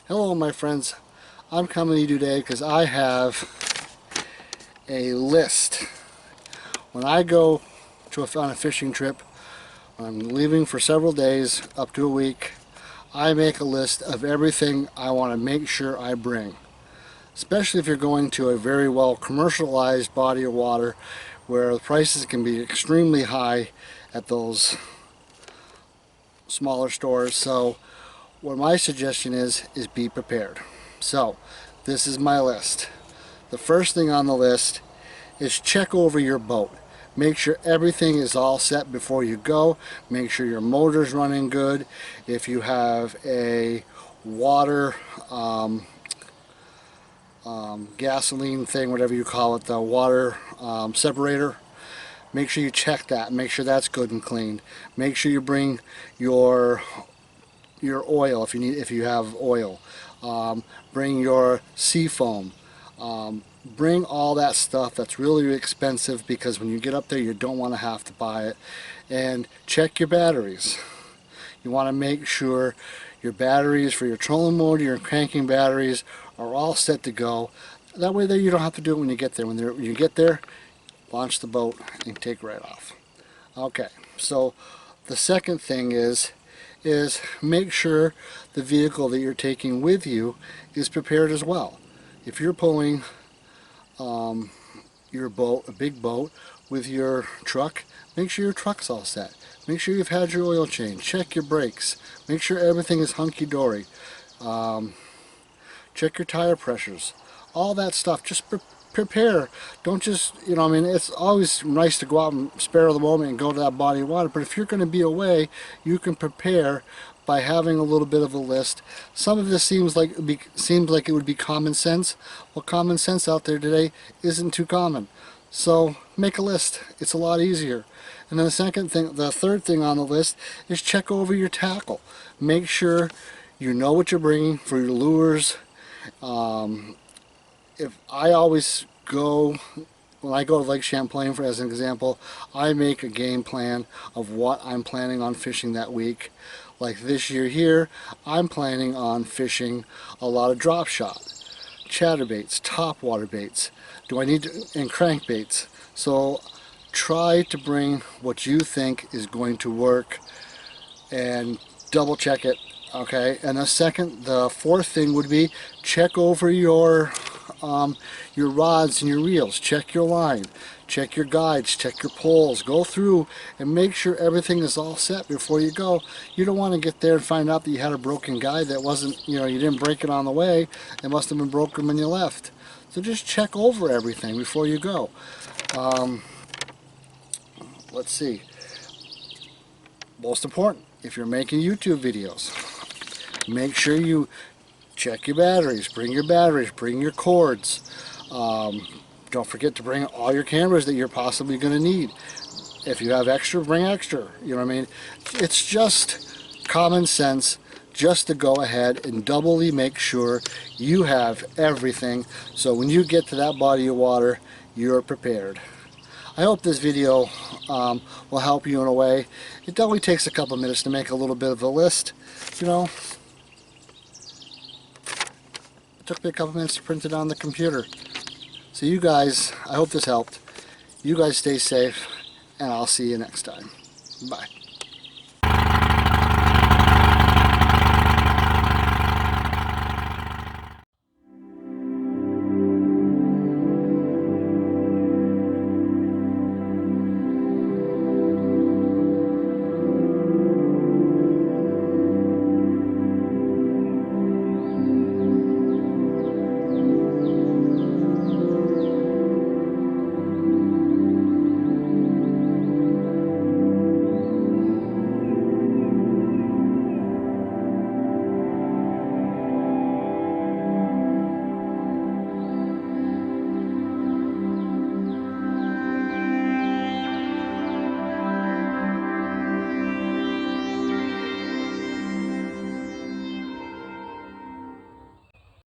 Hello my friends, I'm coming to you today because I have a list. When I go on a fishing trip, when I'm leaving for several days, up to a week, I make a list of everything I want to make sure I bring. Especially if you're going to a very well commercialized body of water where the prices can be extremely high at those smaller stores. So what my suggestion is be prepared. So this is my list. The first thing on the list is check over your boat. Make sure everything is all set before you go. Make sure your motor's running good. If you have a water gasoline thing, whatever you call it, the water separator, make sure you check that. Make sure that's good and clean. Make sure you bring your oil if you have oil. Bring your sea foam. Bring all that stuff that's really expensive, because when you get up there you don't want to have to buy it. And check your batteries. You want to make sure your batteries for your trolling motor, your cranking batteries are all set to go. That way there you don't have to do it when you get there. When you get there, launch the boat and take right off. Okay, so the second thing is make sure the vehicle that you're taking with you is prepared as well. If you're pulling your boat, a big boat, with your truck, make sure your truck's all set. Make sure you've had your oil change. Check your brakes. Make sure everything is hunky-dory. Check your tire pressures. All that stuff. Just prepare. Don't just, I mean, it's always nice to go out and spare the moment and go to that body of water, but if you're going to be away, you can prepare by having a little bit of a list. Some of this seems like it would be common sense. Well, common sense out there today isn't too common. So make a list. It's a lot easier. And then the third thing on the list is check over your tackle. Make sure you know what you're bringing for your lures. If I always go, when I go to Lake Champlain, for as an example, I make a game plan of what I'm planning on fishing that week. Like this year here, I'm planning on fishing a lot of drop shot, chatterbaits, topwater baits. And crankbaits. So try to bring what you think is going to work and double check it. Okay, and the fourth thing would be check over your rods and your reels. Check your line, check your guides, check your poles. Go through and make sure everything is all set before you go. You don't want to get there and find out that you had a broken guide that wasn't, you didn't break it on the way. It must have been broken when you left. So just check over everything before you go. Let's see. Most important, if you're making YouTube videos, make sure you check your batteries, bring your cords. Don't forget to bring all your cameras that you're possibly going to need. If you have extra, bring extra. You know what I mean? It's just common sense just to go ahead and doubly make sure you have everything, so when you get to that body of water, you're prepared. I hope this video will help you in a way. It only takes a couple minutes to make a little bit of a list. It took me a couple minutes to print it on the computer. So you guys, I hope this helped. You guys stay safe, and I'll see you next time. Bye.